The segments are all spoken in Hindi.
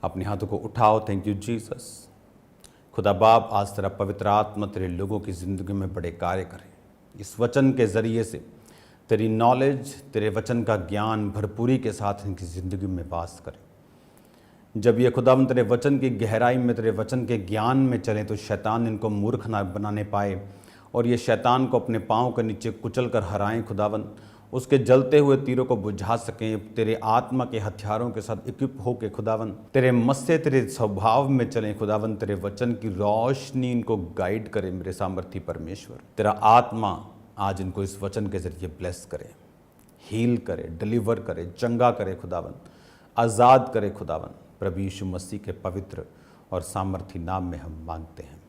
अपने हाथों को उठाओ। Thank you Jesus. खुदा बाप, आज तेरा पवित्र आत्मा तेरे लोगों की ज़िंदगी में बड़े कार्य करे। इस वचन के ज़रिए से तेरी नॉलेज, तेरे वचन का ज्ञान भरपूरी के साथ इनकी ज़िंदगी में वास करे। जब ये खुदावंद तेरे वचन की गहराई में, तेरे वचन के ज्ञान में चलें तो शैतान इनको मूर्ख ना बनाने पाए और ये शैतान को अपने पाँव के नीचे कुचल कर हराएं खुदावंद। उसके जलते हुए तीरों को बुझा सकें। तेरे आत्मा के हथियारों के साथ इक्विप हो के खुदावंद तेरे मस्से, तेरे स्वभाव में चलें खुदावंद। तेरे वचन की रोशनी इनको गाइड करे मेरे सामर्थी परमेश्वर। तेरा आत्मा आज इनको इस वचन के जरिए ब्लेस करे, हील करे, डिलीवर करे, चंगा करे खुदावंद, आज़ाद करे खुदावंद। प्रभु यीशु मसीह के पवित्र और सामर्थी नाम में हम मांगते हैं,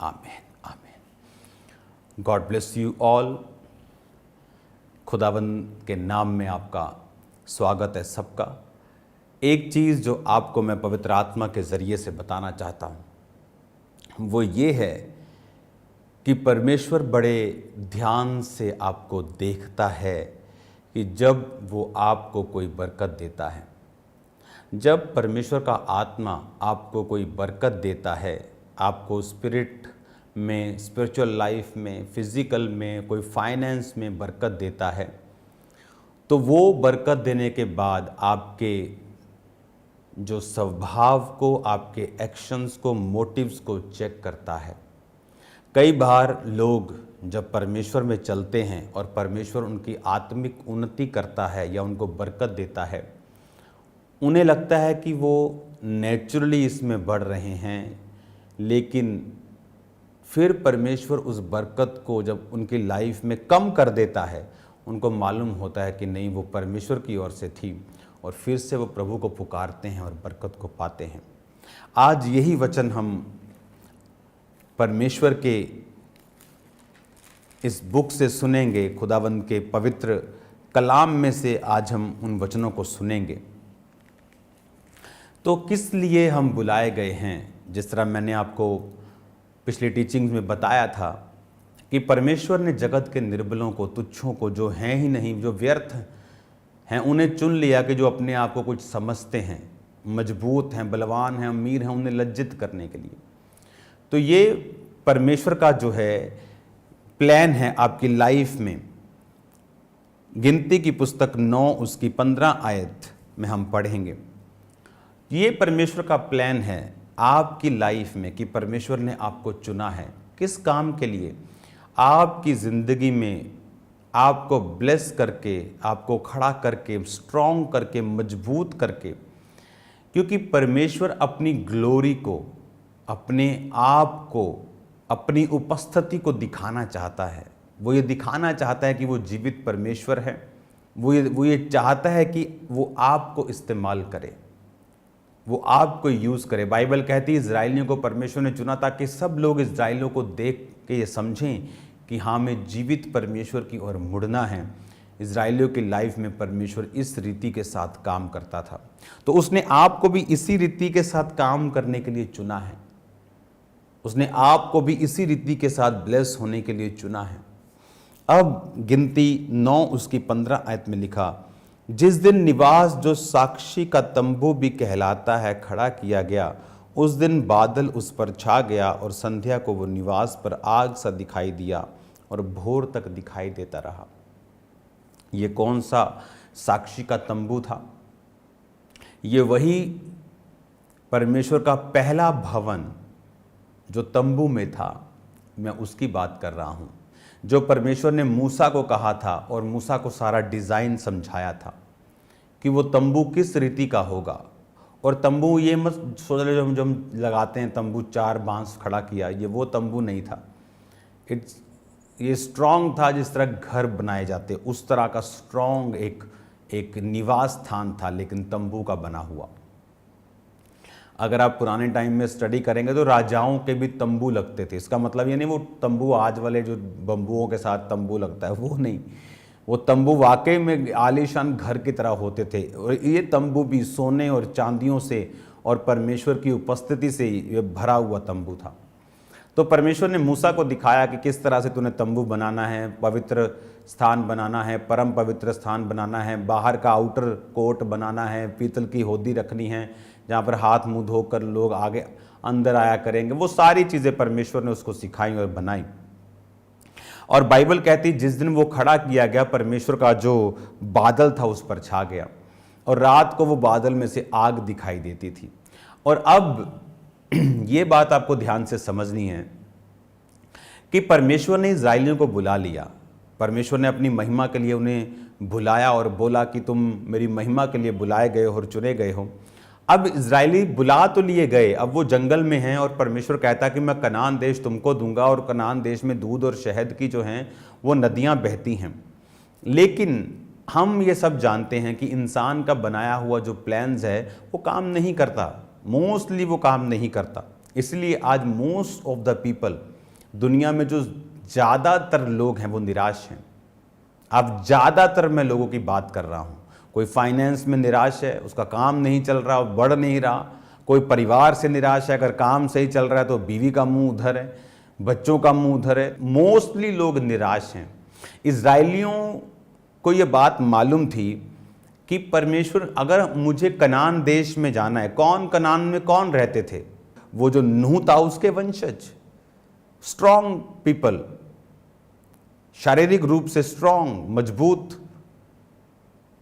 आमीन आमीन। God bless you all. खुदावंद के नाम में आपका स्वागत है सबका। एक चीज़ जो आपको मैं पवित्र आत्मा के ज़रिए से बताना चाहता हूँ वो ये है कि परमेश्वर बड़े ध्यान से आपको देखता है कि जब वो आपको कोई बरकत देता है। जब परमेश्वर का आत्मा आपको कोई बरकत देता है, आपको स्पिरिट में, स्पिरिचुअल लाइफ में, फिज़िकल में, कोई फाइनेंस में बरकत देता है, तो वो बरकत देने के बाद आपके जो स्वभाव को, आपके एक्शंस को, मोटिव्स को चेक करता है। कई बार लोग जब परमेश्वर में चलते हैं और परमेश्वर उनकी आत्मिक उन्नति करता है या उनको बरकत देता है, उन्हें लगता है कि वो नेचुरली इसमें बढ़ रहे हैं, लेकिन फिर परमेश्वर उस बरकत को जब उनकी लाइफ में कम कर देता है, उनको मालूम होता है कि नहीं, वो परमेश्वर की ओर से थी, और फिर से वो प्रभु को पुकारते हैं और बरकत को पाते हैं। आज यही वचन हम परमेश्वर के इस बुक से सुनेंगे, खुदावंद के पवित्र कलाम में से आज हम उन वचनों को सुनेंगे। तो किस लिए हम बुलाए गए हैं? जिस तरह मैंने आपको पिछली टीचिंग्स में बताया था कि परमेश्वर ने जगत के निर्बलों को, तुच्छों को, जो हैं ही नहीं, जो व्यर्थ हैं, उन्हें चुन लिया कि जो अपने आप को कुछ समझते हैं, मजबूत हैं, बलवान हैं, अमीर हैं, उन्हें लज्जित करने के लिए। तो ये परमेश्वर का जो है प्लान है आपकी लाइफ में। गिनती की पुस्तक 9 उसकी 15 आयत में हम पढ़ेंगे। ये परमेश्वर का प्लान है आपकी लाइफ में कि परमेश्वर ने आपको चुना है किस काम के लिए? आपकी ज़िंदगी में आपको ब्लेस करके, आपको खड़ा करके, स्ट्रॉन्ग करके, मजबूत करके। क्योंकि परमेश्वर अपनी ग्लोरी को, अपने आप को, अपनी उपस्थिति को दिखाना चाहता है। वो ये दिखाना चाहता है कि वो जीवित परमेश्वर है। वो ये चाहता है कि वो आपको इस्तेमाल करे, वो आपको यूज़ करे। बाइबल कहती है इज़राइलियों को परमेश्वर ने चुना ताकि सब लोग इज़राइलियों को देख के ये समझें कि हाँ, हमें जीवित परमेश्वर की ओर मुड़ना है। इज़राइलियों की लाइफ में परमेश्वर इस रीति के साथ काम करता था, तो उसने आपको भी इसी रीति के साथ काम करने के लिए चुना है। उसने आपको भी इसी रीति के साथ ब्लेस होने के लिए चुना है। अब गिनती 9 उसकी 15 आयत में लिखा, जिस दिन निवास जो साक्षी का तंबू भी कहलाता है खड़ा किया गया, उस दिन बादल उस पर छा गया और संध्या को वो निवास पर आग सा दिखाई दिया और भोर तक दिखाई देता रहा। ये कौन सा साक्षी का तंबू था? ये वही परमेश्वर का पहला भवन जो तंबू में था, मैं उसकी बात कर रहा हूँ। जो परमेश्वर ने मूसा को कहा था और मूसा को सारा डिज़ाइन समझाया था कि वो तंबू किस रीति का होगा। और तंबू ये मत सोच रहे जो हम लगाते हैं, तंबू 4 बांस खड़ा किया, ये वो तंबू नहीं था। ये स्ट्रॉन्ग था, जिस तरह घर बनाए जाते उस तरह का स्ट्रॉन्ग एक निवास स्थान था, लेकिन तंबू का बना हुआ। अगर आप पुराने टाइम में स्टडी करेंगे तो राजाओं के भी तंबू लगते थे। इसका मतलब ये नहीं वो तंबू आज वाले जो बम्बुओं के साथ तंबू लगता है वो नहीं, वो तंबू वाकई में आलीशान घर की तरह होते थे। और ये तंबू भी सोने और चांदियों से और परमेश्वर की उपस्थिति से ये भरा हुआ तंबू था। तो परमेश्वर ने मूसा को दिखाया कि किस तरह से तूने तंबू बनाना है, पवित्र स्थान बनाना है, परम पवित्र स्थान बनाना है, बाहर का आउटर कोर्ट बनाना है, पीतल की होदी रखनी है, जहाँ पर हाथ मुंह धोकर लोग आगे अंदर आया करेंगे। वो सारी चीज़ें परमेश्वर ने उसको सिखाई और बनाई। और बाइबल कहती जिस दिन वो खड़ा किया गया, परमेश्वर का जो बादल था उस पर छा गया और रात को वो बादल में से आग दिखाई देती थी। और अब ये बात आपको ध्यान से समझनी है कि परमेश्वर ने इस्राएलियों को बुला लिया। परमेश्वर ने अपनी महिमा के लिए उन्हें बुलाया और बोला कि तुम मेरी महिमा के लिए बुलाए गए हो और चुने गए हो। अब इजरायली बुला तो लिए गए, अब वो जंगल में हैं और परमेश्वर कहता कि मैं कनान देश तुमको दूंगा और कनान देश में दूध और शहद की जो हैं वो नदियां बहती हैं। लेकिन हम ये सब जानते हैं कि इंसान का बनाया हुआ जो प्लान्स है वो काम नहीं करता, मोस्टली वो काम नहीं करता। इसलिए आज मोस्ट ऑफ द पीपल, दुनिया में जो ज़्यादातर लोग हैं वो निराश हैं। अब ज़्यादातर मैं लोगों की बात कर रहा हूँ। कोई फाइनेंस में निराश है, उसका काम नहीं चल रहा, बढ़ नहीं रहा। कोई परिवार से निराश है, अगर काम सही चल रहा है तो बीवी का मुंह उधर है, बच्चों का मुंह उधर है। मोस्टली लोग निराश हैं। इजराइलियों को ये बात मालूम थी कि परमेश्वर, अगर मुझे कनान देश में जाना है, कनान में कौन रहते थे? वो जो नूह था उसके वंशज, स्ट्रॉन्ग पीपल, शारीरिक रूप से स्ट्रॉन्ग, मजबूत,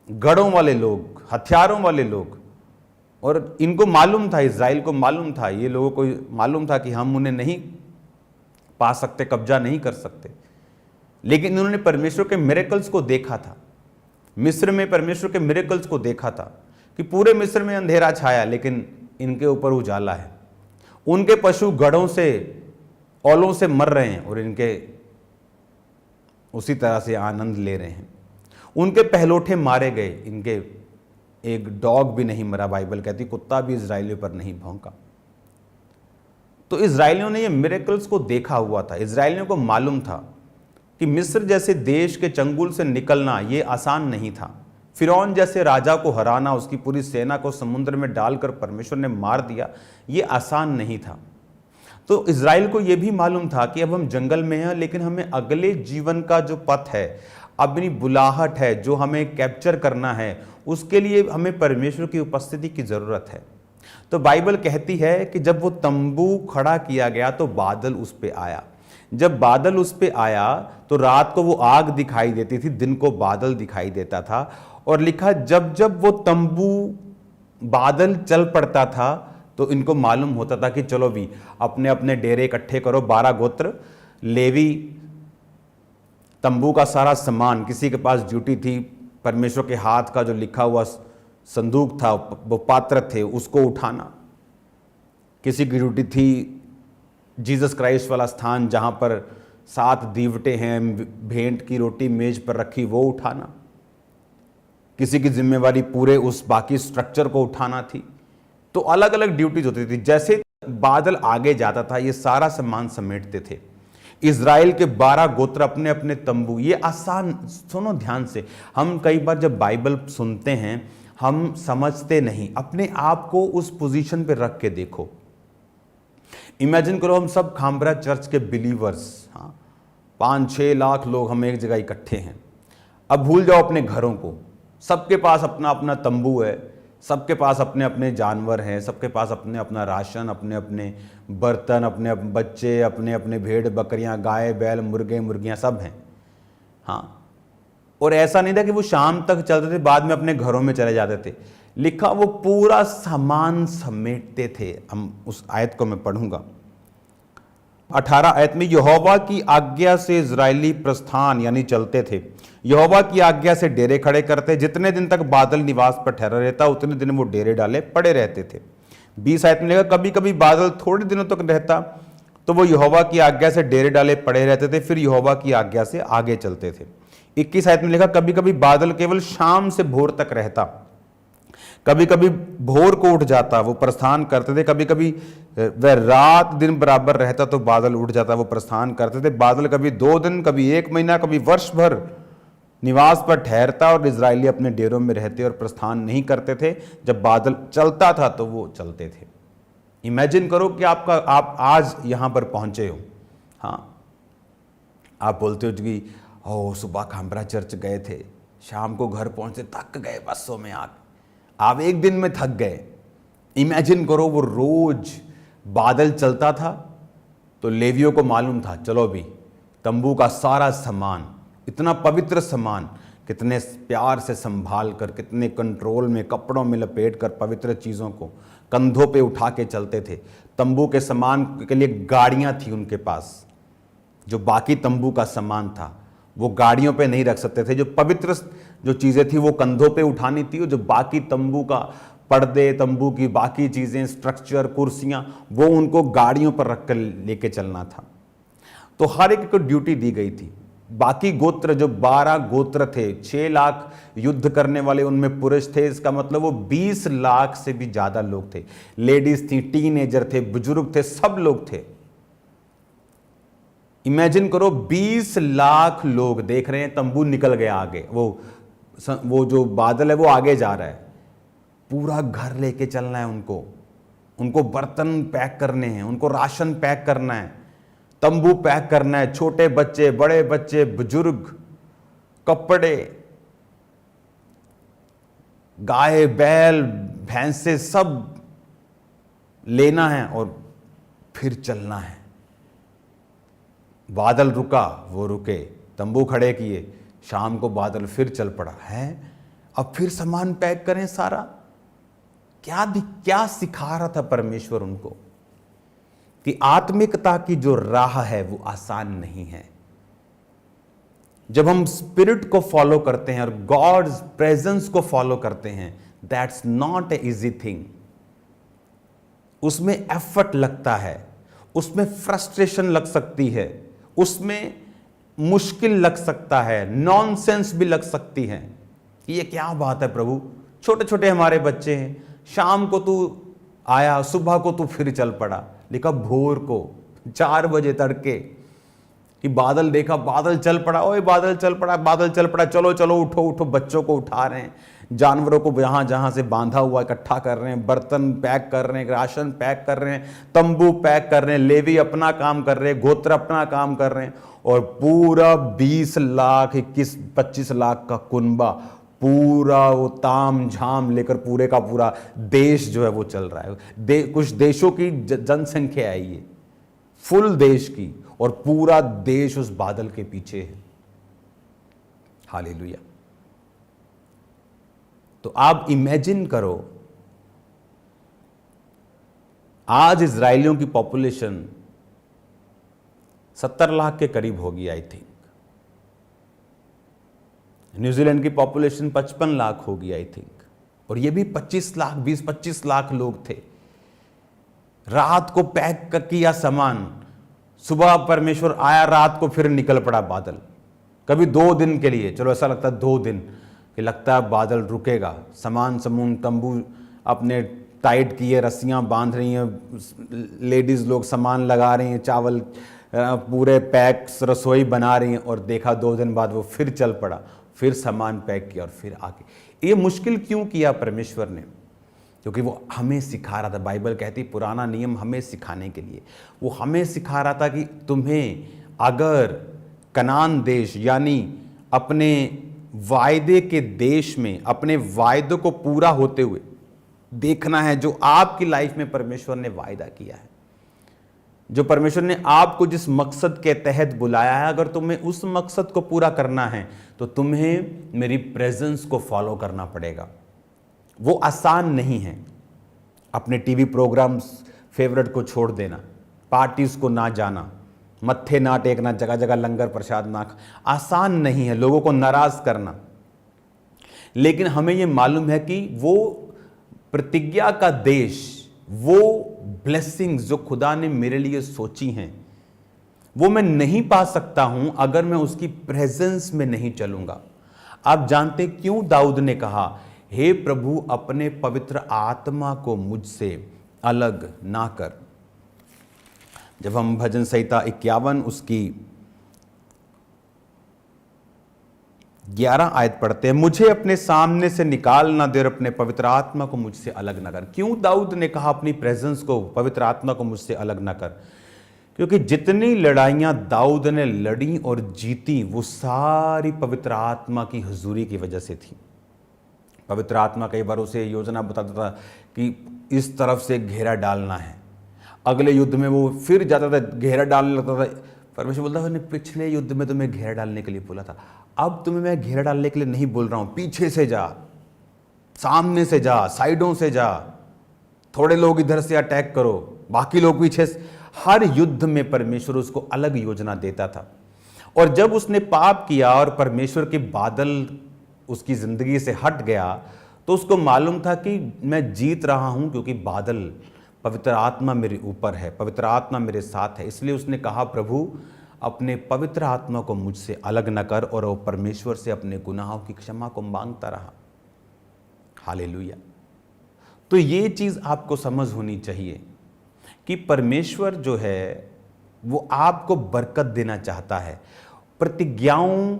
गढ़ों वाले लोग, हथियारों वाले लोग। और इनको मालूम था, इजराइल को मालूम था, ये लोगों को मालूम था कि हम उन्हें नहीं पा सकते, कब्जा नहीं कर सकते। लेकिन इन्होंने परमेश्वर के मिरेकल्स को देखा था। मिस्र में परमेश्वर के मिरेकल्स को देखा था कि पूरे मिस्र में अंधेरा छाया लेकिन इनके ऊपर उजाला है। उनके पशु गढ़ों से, औलों से मर रहे हैं और इनके उसी तरह से आनंद ले रहे हैं। उनके पहलोठे मारे गए, इनके एक डॉग भी नहीं मरा। बाइबल कहती कुत्ता भी इजराइलियों पर नहीं भौंका। तो इजराइलियों ने ये मिरेकल्स को देखा हुआ था। इजराइलियों को मालूम था कि मिस्र जैसे देश के चंगुल से निकलना ये आसान नहीं था। फिरौन जैसे राजा को हराना, उसकी पूरी सेना को समुद्र में डालकर परमेश्वर ने मार दिया, ये आसान नहीं था। तो इजराइल को यह भी मालूम था कि अब हम जंगल में हैं, लेकिन हमें अगले जीवन का जो पथ है, अपनी बुलाहट है जो हमें कैप्चर करना है, उसके लिए हमें परमेश्वर की उपस्थिति की ज़रूरत है। तो बाइबल कहती है कि जब वो तंबू खड़ा किया गया तो बादल उस पे आया। जब बादल उस पे आया तो रात को वो आग दिखाई देती थी, दिन को बादल दिखाई देता था। और लिखा जब जब वो तंबू बादल चल पड़ता था तो इनको मालूम होता था कि चलो भी अपने अपने डेरे इकट्ठे करो। 12 गोत्र, लेवी, तंबू का सारा सामान, किसी के पास ड्यूटी थी परमेश्वर के हाथ का जो लिखा हुआ संदूक था, वो पात्र थे, उसको उठाना। किसी की ड्यूटी थी जीसस क्राइस्ट वाला स्थान जहाँ पर 7 दीवटे हैं, भेंट की रोटी मेज पर रखी, वो उठाना। किसी की जिम्मेवारी पूरे उस बाकी स्ट्रक्चर को उठाना थी। तो अलग अलग ड्यूटीज होती थी। जैसे बादल आगे जाता था ये सारा सामान समेटते थे। इजराइल के 12 गोत्र अपने अपने तंबू, ये आसान, सुनो ध्यान से। हम कई बार जब बाइबल सुनते हैं हम समझते नहीं, अपने आप को उस पोजीशन पे रख के देखो। इमेजिन करो हम सब खामबरा चर्च के बिलीवर्स, हाँ, 5-6 लाख लोग हम एक जगह इकट्ठे हैं। अब भूल जाओ अपने घरों को, सबके पास अपना अपना तंबू है, सबके पास अपने अपने जानवर हैं, सबके पास अपने अपना राशन, अपने अपने बर्तन, अपने अपने बच्चे, अपने अपने भेड़ बकरियां, गाय बैल, मुर्गे मुर्गियां सब हैं, हाँ। और ऐसा नहीं था कि वो शाम तक चलते थे, बाद में अपने घरों में चले जाते थे। लिखा वो पूरा सामान समेटते थे। हम उस आयत को मैं पढ़ूंगा। 18 आयत में, यहोवा की आज्ञा से इजरायली प्रस्थान यानी चलते थे, यहोवा की आज्ञा से डेरे खड़े करते, जितने दिन तक बादल निवास पर ठहरा रहता उतने दिन वो डेरे डाले पड़े रहते थे। 20 आयत में लिखा, कभी कभी बादल थोड़े दिनों तक रहता तो वो यहोवा की आज्ञा से डेरे डाले पड़े रहते थे, फिर यहोवा की आज्ञा से आगे चलते थे। 21 आयत में लिखा, कभी कभी बादल केवल शाम से भोर तक रहता, कभी कभी भोर को उठ जाता, वो प्रस्थान करते थे। कभी कभी वह रात दिन बराबर रहता तो बादल उठ जाता, वो प्रस्थान करते थे। बादल कभी 2 दिन, कभी 1 महीना, कभी वर्ष भर निवास पर ठहरता और इजरायली अपने डेरों में रहते और प्रस्थान नहीं करते थे। जब बादल चलता था तो वो चलते थे। इमेजिन करो कि आप आज यहां पर पहुंचे हो, हाँ, आप बोलते हो कि ओ सुबह खामबरा चर्च गए थे, शाम को घर पहुंचे, थक गए बसों में, आप 1 दिन में थक गए, इमेजिन करो, वो रोज बादल चलता था तो लेवियों को मालूम था, चलो भी तंबू का सारा सामान, इतना पवित्र सामान, कितने प्यार से संभाल कर, कितने कंट्रोल में, कपड़ों में लपेट कर पवित्र चीज़ों को कंधों पे उठा के चलते थे। तंबू के सामान के लिए गाड़ियां थी उनके पास, जो बाकी तंबू का सामान था वो गाड़ियों पे नहीं रख सकते थे। जो पवित्र जो चीज़ें थी वो कंधों पे उठानी थी, और जो बाकी तंबू का पर्दे, तंबू की बाकी चीज़ें, स्ट्रक्चर, कुर्सियां, वो उनको गाड़ियों पर रख कर लेके चलना था। तो हर एक को ड्यूटी दी गई थी। बाकी गोत्र, जो 12 गोत्र थे, 6 लाख युद्ध करने वाले उनमें पुरुष थे, इसका मतलब वो 20 लाख से भी ज्यादा लोग थे। लेडीज थी, टीनेजर थे, बुजुर्ग थे, सब लोग थे। इमेजिन करो, 20 लाख लोग देख रहे हैं, तंबू निकल गया आगे, वो जो बादल है वो आगे जा रहा है, पूरा घर लेके चलना है उनको बर्तन पैक करने हैं, उनको राशन पैक करना है, तंबू पैक करना है, छोटे बच्चे, बड़े बच्चे, बुजुर्ग, कपड़े, गाय, बैल, भैंसे, सब लेना है और फिर चलना है। बादल रुका, वो रुके, तंबू खड़े किए, शाम को बादल फिर चल पड़ा है, अब फिर सामान पैक करें सारा। क्या सिखा रहा था परमेश्वर उनको, कि आत्मिकता की जो राह है वो आसान नहीं है। जब हम स्पिरिट को फॉलो करते हैं और गॉड्स प्रेजेंस को फॉलो करते हैं, that's not a easy thing. उसमें एफर्ट लगता है, उसमें फ्रस्ट्रेशन लग सकती है, उसमें मुश्किल लग सकता है, नॉनसेंस भी लग सकती है कि ये क्या बात है प्रभु, छोटे छोटे हमारे बच्चे हैं, शाम को तू आया, सुबह को तू फिर चल पड़ा, लिखा भोर को 4 बजे तड़के कि बादल देखा, बादल चल पड़ा, ओए बादल चल पड़ा, बादल चल पड़ा, चलो चलो उठो उठो, बच्चों को उठा रहे हैं, जानवरों को जहां जहां से बांधा हुआ इकट्ठा कर रहे हैं, बर्तन पैक कर रहे हैं, राशन पैक कर रहे हैं, तंबू पैक कर रहे हैं, लेवी अपना काम कर रहे हैं, गोत्र अपना काम कर रहे हैं, और पूरा 20 लाख 21-25 लाख का कुनबा, पूरा वो ताम झाम लेकर पूरे का पूरा देश जो है वो चल रहा है। कुछ देशों की जनसंख्या है ये, फुल देश की, और पूरा देश उस बादल के पीछे है। हालेलुया। तो आप इमेजिन करो, आज इजरायलियों की पॉपुलेशन 70 लाख के करीब होगी आई थिंक। न्यूजीलैंड की पॉपुलेशन 55 लाख होगी आई थिंक, और ये भी 25 लाख 20-25 लाख लोग थे। रात को पैक किया सामान, सुबह परमेश्वर आया, रात को फिर निकल पड़ा बादल। कभी 2 दिन के लिए, चलो ऐसा लगता है 2 दिन कि लगता है बादल रुकेगा, सामान समून तंबू अपने टाइट किए, रस्सियां बांध रही हैं, लेडीज लोग सामान लगा रही हैं, चावल पूरे पैक, रसोई बना रही हैं, और देखा 2 दिन बाद वो फिर चल पड़ा, फिर सामान पैक किया और फिर आके। ये मुश्किल क्यों किया परमेश्वर ने? क्योंकि वो हमें सिखा रहा था। बाइबल कहती पुराना नियम हमें सिखाने के लिए, वो हमें सिखा रहा था कि तुम्हें अगर कनान देश यानी अपने वायदे के देश में अपने वायदों को पूरा होते हुए देखना है, जो आपकी लाइफ में परमेश्वर ने वायदा किया है, जो परमेश्वर ने आपको जिस मकसद के तहत बुलाया है, अगर तुम्हें उस मकसद को पूरा करना है तो तुम्हें मेरी प्रेजेंस को फॉलो करना पड़ेगा। वो आसान नहीं है। अपने टीवी प्रोग्राम्स फेवरेट को छोड़ देना, पार्टीज को ना जाना, मत्थे ना टेकना, जगह जगह लंगर प्रसाद ना, आसान नहीं है लोगों को नाराज करना। लेकिन हमें यह मालूम है कि वो प्रतिज्ञा का देश, वो ब्लेसिंग्स जो खुदा ने मेरे लिए सोची हैं, वो मैं नहीं पा सकता हूं अगर मैं उसकी प्रेजेंस में नहीं चलूंगा। आप जानते क्यों दाऊद ने कहा, हे प्रभु अपने पवित्र आत्मा को मुझसे अलग ना कर। जब हम भजन संहिता 51 उसकी 11 आयत पढ़ते हैं, मुझे अपने सामने से निकाल ना दे और अपने पवित्र आत्मा को मुझसे अलग ना कर। क्यों दाऊद ने कहा अपनी प्रेजेंस को, पवित्र आत्मा को मुझसे अलग ना कर? क्योंकि जितनी लड़ाइयां दाऊद ने लड़ी और जीती, वो सारी पवित्र आत्मा की हुजूरी की वजह से थी। पवित्र आत्मा कई बार उसे योजना बताता था कि इस तरफ से घेरा डालना है। अगले युद्ध में वो फिर जाता था, घेरा डालने लगता था। परमेश्वर बोलता है, मैंने पिछले युद्ध में तुम्हें घेरा डालने के लिए बोला था, अब तुम्हें मैं घेरा डालने के लिए नहीं बोल रहा हूं। पीछे से जा, सामने से जा, साइडों से जा, थोड़े लोग इधर से अटैक करो, बाकी लोग पीछे से। हर युद्ध में परमेश्वर उसको अलग योजना देता था। और जब उसने पाप किया और परमेश्वर के बादल उसकी जिंदगी से हट गया, तो उसको मालूम था कि मैं जीत रहा हूं क्योंकि बादल, पवित्र आत्मा मेरे ऊपर है, पवित्र आत्मा मेरे साथ है। इसलिए उसने कहा, प्रभु अपने पवित्र आत्मा को मुझसे अलग न कर, और वो परमेश्वर से अपने गुनाहों की क्षमा को मांगता रहा। हालेलुया। तो ये चीज आपको समझ होनी चाहिए कि परमेश्वर जो है वो आपको बरकत देना चाहता है। प्रतिज्ञाओं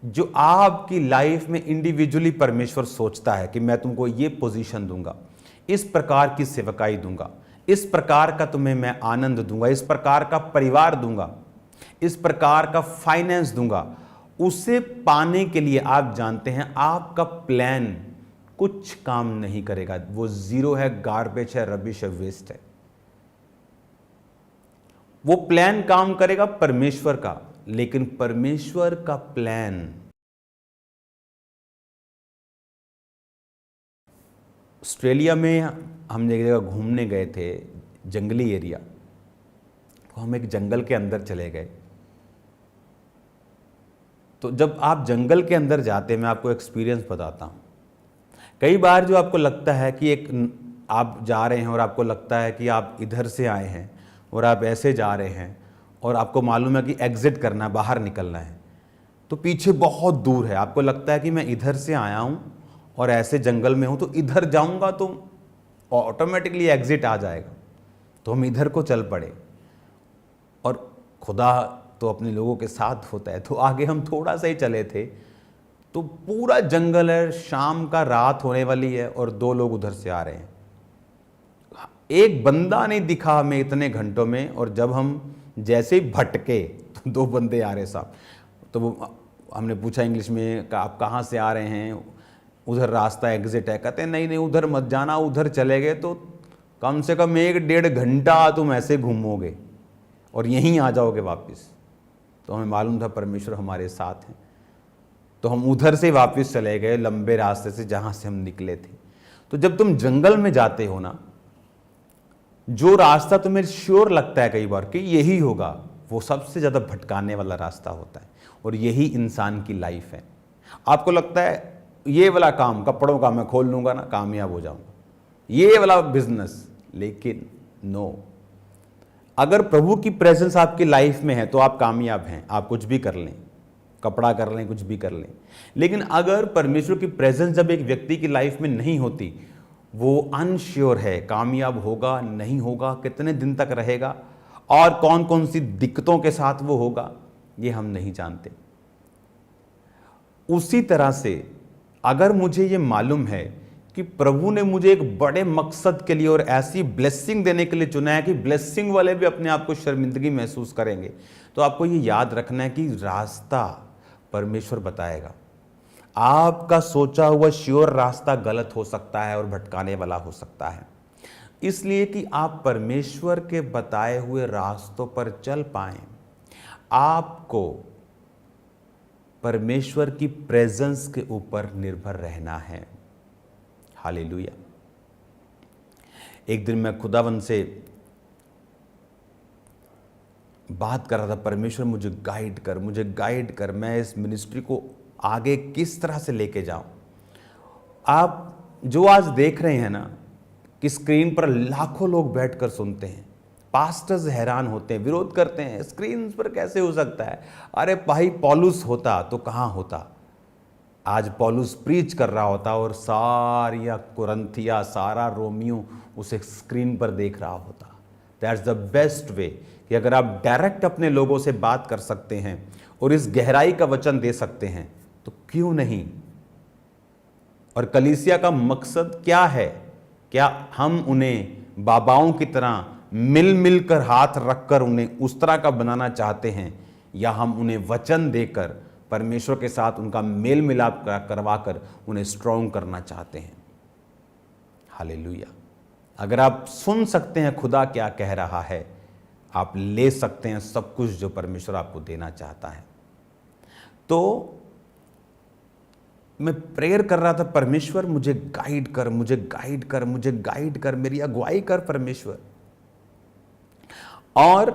जो आपकी लाइफ में इंडिविजुअली परमेश्वर सोचता है कि मैं तुमको ये पोजीशन दूंगा, इस प्रकार की सेवकाई दूंगा, इस प्रकार का तुम्हें मैं आनंद दूंगा, इस प्रकार का परिवार दूंगा, इस प्रकार का फाइनेंस दूंगा, उसे पाने के लिए आप जानते हैं आपका प्लान कुछ काम नहीं करेगा। वो जीरो है, गार्बेज है, रबिश है, वेस्ट है। वो प्लान काम करेगा परमेश्वर का, लेकिन परमेश्वर का प्लान, ऑस्ट्रेलिया में हम एक जगह घूमने गए थे, जंगली एरिया। तो हम एक जंगल के अंदर चले गए। तो जब आप जंगल के अंदर जाते हैं, मैं आपको एक्सपीरियंस बताता हूं। कई बार जो आपको लगता है कि एक आप जा रहे हैं और आपको लगता है कि आप इधर से आए हैं और आप ऐसे जा रहे हैं और आपको मालूम है कि एग्जिट करना है, बाहर निकलना है, तो पीछे बहुत दूर है। आपको लगता है कि मैं इधर से आया हूं और ऐसे जंगल में हूं, तो इधर जाऊंगा तो ऑटोमेटिकली एग्जिट आ जाएगा, तो हम इधर को चल पड़े। और खुदा तो अपने लोगों के साथ होता है। तो आगे हम थोड़ा सा ही चले थे तो पूरा जंगल है, शाम का रात होने वाली है और दो लोग उधर से आ रहे हैं। एक बंदा नहीं दिखा हमें इतने घंटों में, और जब हम जैसे ही भटके तो दो बंदे आ रहे साहब। तो वो हमने पूछा इंग्लिश में, आप कहाँ से आ रहे हैं, उधर रास्ता एग्जिट है। कहते हैं नहीं नहीं उधर मत जाना, उधर चले गए तो कम से कम 1-1.5 घंटा तुम ऐसे घूमोगे और यहीं आ जाओगे वापस। तो हमें मालूम था परमेश्वर हमारे साथ हैं, तो हम उधर से वापस चले गए लंबे रास्ते से जहां से हम निकले थे। तो जब तुम जंगल में जाते हो ना, जो रास्ता तुम्हें श्योर लगता है कई बार कि यही होगा, वो सबसे ज्यादा भटकाने वाला रास्ता होता है। और यही इंसान की लाइफ है। आपको लगता है ये वाला काम, कपड़ों का मैं खोल लूंगा ना, कामयाब हो जाऊंगा, ये वाला बिजनेस, लेकिन नो। अगर प्रभु की प्रेजेंस आपकी लाइफ में है तो आप कामयाब हैं, आप कुछ भी कर लें, कपड़ा कर लें, कुछ भी कर लें। लेकिन अगर परमेश्वर की प्रेजेंस जब एक व्यक्ति की लाइफ में नहीं होती, वो अनश्योर है, कामयाब होगा नहीं होगा, कितने दिन तक रहेगा, और कौन कौन सी दिक्कतों के साथ वो होगा, ये हम नहीं जानते। उसी तरह से अगर मुझे ये मालूम है कि प्रभु ने मुझे एक बड़े मकसद के लिए और ऐसी ब्लेसिंग देने के लिए चुना है कि ब्लेसिंग वाले भी अपने आप को शर्मिंदगी महसूस करेंगे, तो आपको ये याद रखना है कि रास्ता परमेश्वर बताएगा। आपका सोचा हुआ श्योर रास्ता गलत हो सकता है और भटकाने वाला हो सकता है। इसलिए कि आप परमेश्वर के बताए हुए रास्तों पर चल पाएं, आपको परमेश्वर की प्रेजेंस के ऊपर निर्भर रहना है। हालेलुया। एक दिन मैं खुदावन से बात कर रहा था, परमेश्वर मुझे गाइड कर, मैं इस मिनिस्ट्री को आगे किस तरह से लेके जाऊं। आप जो आज देख रहे हैं ना कि स्क्रीन पर लाखों लोग बैठकर सुनते हैं, पास्टर्स हैरान होते हैं, विरोध करते हैं, स्क्रीन पर कैसे हो सकता है। अरे भाई, पौलुस होता तो कहां होता, आज पौलुस प्रीच कर रहा होता और सारिया कुरंथिया, सारा रोमियो उसे स्क्रीन पर देख रहा होता। दैट्स द बेस्ट वे कि अगर आप डायरेक्ट अपने लोगों से बात कर सकते हैं और इस गहराई का वचन दे सकते हैं तो क्यों नहीं। और कलीसिया का मकसद क्या है? क्या हम उन्हें बाबाओं की तरह मिल मिलकर हाथ रखकर उन्हें उस तरह का बनाना चाहते हैं, या हम उन्हें वचन देकर परमेश्वर के साथ उनका मेल मिलाप करवाकर उन्हें स्ट्रॉन्ग करना चाहते हैं? हालेलुया। अगर आप सुन सकते हैं खुदा क्या कह रहा है, आप ले सकते हैं सब कुछ जो परमेश्वर आपको देना चाहता है। तो मैं प्रेयर कर रहा था, परमेश्वर मुझे गाइड कर, मुझे गाइड कर, मुझे गाइड कर, मेरी अगुवाई कर परमेश्वर। और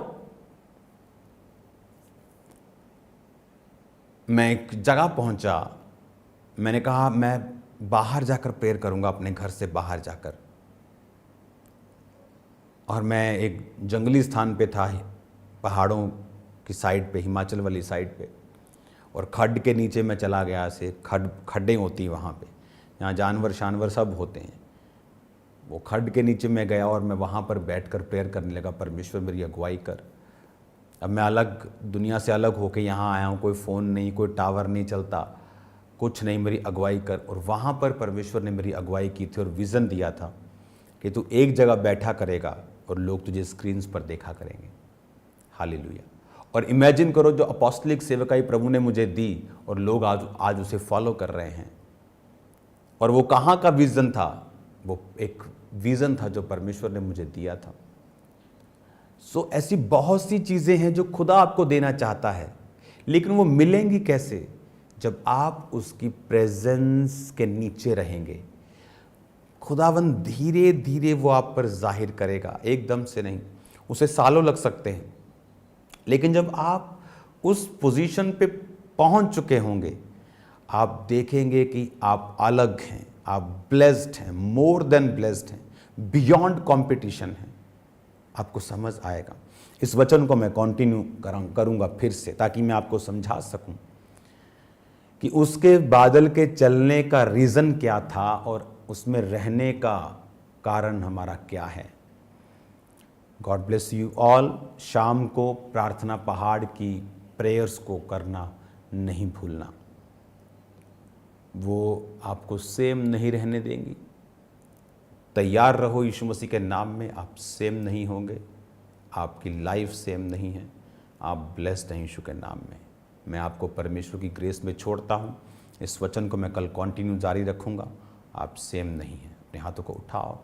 मैं एक जगह पहुंचा, मैंने कहा मैं बाहर जाकर प्रेयर करूंगा, अपने घर से बाहर जाकर। और मैं एक जंगली स्थान पे था, पहाड़ों की साइड पे, हिमाचल वाली साइड पे, और खड्ड के नीचे मैं चला गया। से खड्डें होती हैं वहाँ पे, यहाँ जानवर सब होते हैं। वो खड्ड के नीचे मैं गया और मैं वहाँ पर बैठकर प्रेयर करने लगा, परमेश्वर मेरी अगुवाई कर। अब मैं अलग दुनिया से अलग होकर यहाँ आया हूँ, कोई फ़ोन नहीं, कोई टावर नहीं चलता, कुछ नहीं, मेरी अगुवाई कर। और वहाँ पर परमेश्वर ने मेरी अगुवाई की थी और विज़न दिया था कि तू एक जगह बैठा करेगा और लोग तुझे स्क्रीन्स पर देखा करेंगे। हालेलुया। और इमेजिन करो, जो अपोस्टलिक सेवकाई प्रभु ने मुझे दी और लोग आज उसे फॉलो कर रहे हैं। और वो कहाँ का विज़न था? वो एक विज़न था जो परमेश्वर ने मुझे दिया था। सो ऐसी बहुत सी चीज़ें हैं जो खुदा आपको देना चाहता है, लेकिन वो मिलेंगी कैसे? जब आप उसकी प्रेजेंस के नीचे रहेंगे। खुदावंद धीरे धीरे वो आप पर जाहिर करेगा, एकदम से नहीं, उसे सालों लग सकते हैं। लेकिन जब आप उस पोजीशन पे पहुंच चुके होंगे, आप देखेंगे कि आप अलग हैं, आप ब्लेस्ड हैं, मोर देन ब्लेस्ड हैं, बियॉन्ड कंपटीशन हैं। आपको समझ आएगा। इस वचन को मैं कंटिन्यू करूंगा फिर से, ताकि मैं आपको समझा सकूं कि उसके बादल के चलने का रीज़न क्या था और उसमें रहने का कारण हमारा क्या है। God bless you all. शाम को प्रार्थना पहाड़ की प्रेयर्स को करना नहीं भूलना, वो आपको सेम नहीं रहने देंगी। तैयार रहो, यीशु मसीह के नाम में आप सेम नहीं होंगे, आपकी लाइफ सेम नहीं है, आप ब्लेस्ड हैं यीशु के नाम में। मैं आपको परमेश्वर की ग्रेस में छोड़ता हूँ। इस वचन को मैं कल कंटिन्यू जारी रखूँगा। आप सेम नहीं हैं। अपने हाथों को उठाओ।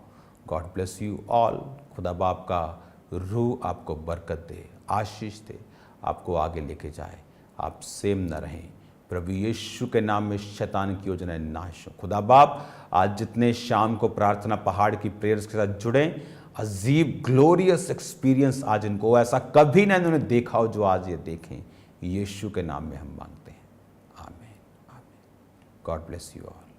God bless you all. खुदा बाप का रूह आपको बरकत दे, आशीष दे, आपको आगे लेके जाए, आप सेम न रहें। प्रभु यीशु के नाम में शैतान की योजनाएं नाश हो। खुदा बाप, आज जितने शाम को प्रार्थना पहाड़ की प्रेयर्स के साथ जुड़े, अजीब ग्लोरियस एक्सपीरियंस आज इनको ऐसा कभी ना इन्होंने देखा हो जो आज ये देखें। यीशु के नाम में हम मांगते हैं, आमीन आमीन। God bless you all.